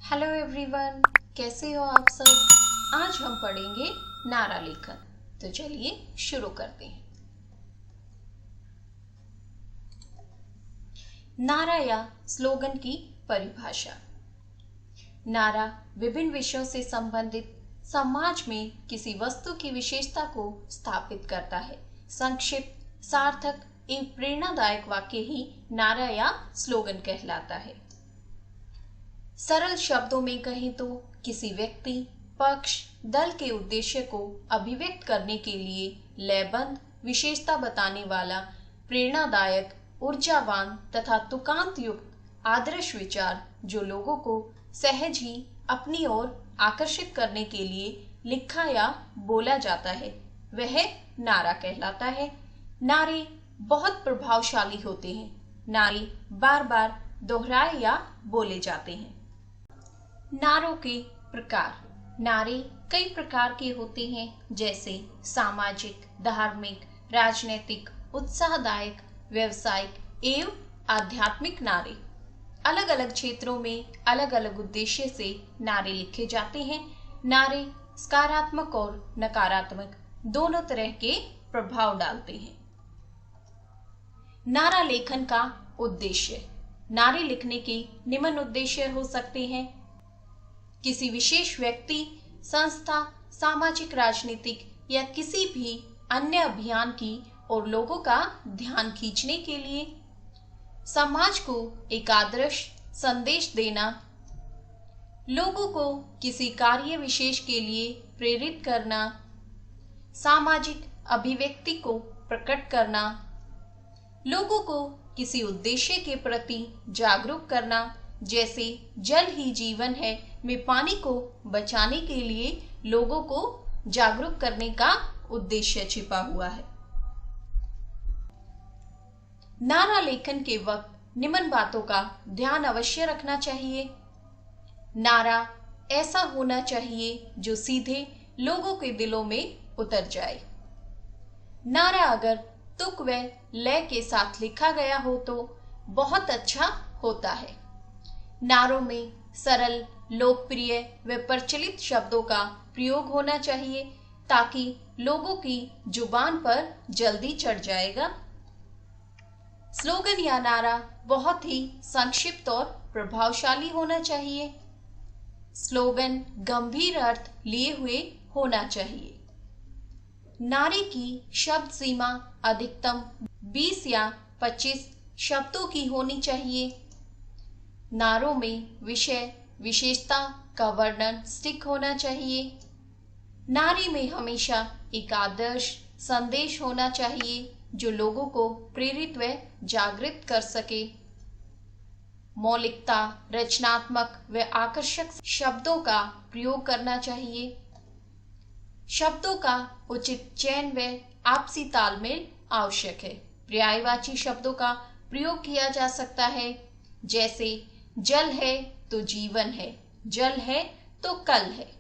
Hello everyone, कैसे हो आप सब। आज हम पढ़ेंगे नारा लेखन। तो चलिए शुरू करते हैं। नारा या स्लोगन की परिभाषा। नारा विभिन्न विषयों से संबंधित समाज में किसी वस्तु की विशेषता को स्थापित करता है। संक्षिप्त, सार्थक एवं प्रेरणादायक वाक्य ही नारा या स्लोगन कहलाता है। सरल शब्दों में कहें तो किसी व्यक्ति, पक्ष, दल के उद्देश्य को अभिव्यक्त करने के लिए लयबद्ध विशेषता बताने वाला, प्रेरणादायक, ऊर्जावान तथा तुकांत युक्त आदर्श विचार जो लोगों को सहज ही अपनी ओर आकर्षित करने के लिए लिखा या बोला जाता है, वह नारा कहलाता है। नारे बहुत प्रभावशाली होते हैं। नारे बार बार दोहराए या बोले जाते हैं। नारों के प्रकार। नारे कई प्रकार के होते हैं, जैसे सामाजिक, धार्मिक, राजनीतिक, उत्साहदायक, व्यवसायिक एवं आध्यात्मिक नारे। अलग अलग क्षेत्रों में अलग अलग उद्देश्य से नारे लिखे जाते हैं। नारे सकारात्मक और नकारात्मक दोनों तरह के प्रभाव डालते हैं। नारा लेखन का उद्देश्य। नारे लिखने के निम्न उद्देश्य हो सकते हैं। किसी विशेष व्यक्ति, संस्था, सामाजिक, राजनीतिक या किसी भी अन्य अभियान की और लोगों का ध्यान खींचने के लिए, समाज को एक आदर्श संदेश देना, लोगों को किसी कार्य विशेष के लिए प्रेरित करना, सामाजिक अभिव्यक्ति को प्रकट करना, लोगों को किसी उद्देश्य के प्रति जागरूक करना, जैसे जल ही जीवन है में पानी को बचाने के लिए लोगों को जागरूक करने का उद्देश्य छिपा हुआ है। नारा लेखन के वक्त निम्न बातों का ध्यान अवश्य रखना चाहिए। नारा ऐसा होना चाहिए जो सीधे लोगों के दिलों में उतर जाए। नारा अगर तुक व लय के साथ लिखा गया हो तो बहुत अच्छा होता है। नारों में सरल, लोकप्रिय व प्रचलित शब्दों का प्रयोग होना चाहिए ताकि लोगों की जुबान पर जल्दी चढ़ जाएगा। स्लोगन या नारा बहुत ही संक्षिप्त और प्रभावशाली होना चाहिए। स्लोगन गंभीर अर्थ लिए हुए होना चाहिए। नारे की शब्द सीमा अधिकतम 20 या 25 शब्दों की होनी चाहिए। नारों में विषय, विशेषता का वर्णन स्टिक होना चाहिए। नारे में हमेशा एक आदर्श संदेश होना चाहिए जो लोगों को प्रेरित व जागृत कर सके। मौलिकता, रचनात्मक व आकर्षक शब्दों का प्रयोग करना चाहिए। शब्दों का उचित चयन व आपसी तालमेल आवश्यक है। पर्यायवाची शब्दों का प्रयोग किया जा सकता है, जैसे जल है तो जीवन है, जल है तो कल है।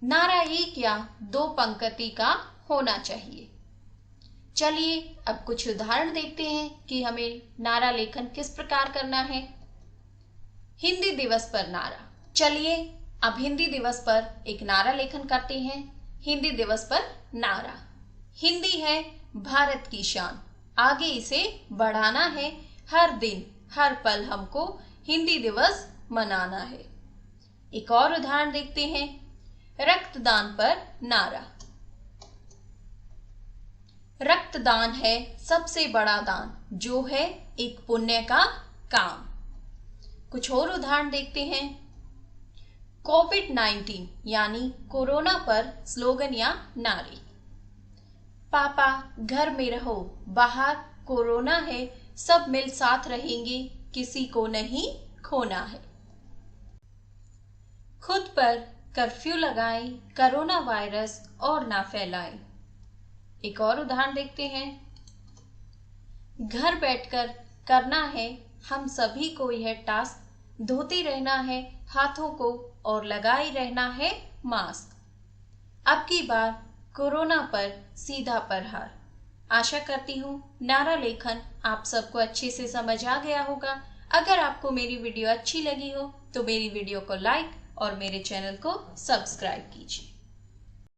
नारा एक या दो पंक्ति का होना चाहिए। चलिए अब कुछ उदाहरण देखते हैं कि हमें नारा लेखन किस प्रकार करना है। हिंदी दिवस पर नारा। चलिए अब हिंदी दिवस पर एक नारा लेखन करते हैं। हिंदी दिवस पर नारा। हिंदी है भारत की शान, आगे इसे बढ़ाना है। हर दिन हर पल हमको हिंदी दिवस मनाना है। एक और उदाहरण देखते हैं। रक्तदान पर नारा। रक्तदान है सबसे बड़ा दान, जो है एक पुण्य का काम। कुछ और उदाहरण देखते हैं। कोविड-19 यानी कोरोना पर स्लोगन या नारे। पापा घर में रहो, बाहर कोरोना है, सब मिल साथ रहेंगे, किसी को नहीं खोना है। खुद पर कर्फ्यू लगाएं, कोरोना वायरस और ना फैलाएं। एक और उदाहरण देखते हैं। घर बैठकर करना है हम सभी को यह टास्क, धोते रहना है हाथों को और लगाए रहना है मास्क। अब की बार कोरोना पर सीधा प्रहार। आशा करती हूँ नारा लेखन आप सबको अच्छे से समझ आ गया होगा। अगर आपको मेरी वीडियो अच्छी लगी हो तो मेरी वीडियो को लाइक और मेरे चैनल को सब्सक्राइब कीजिए।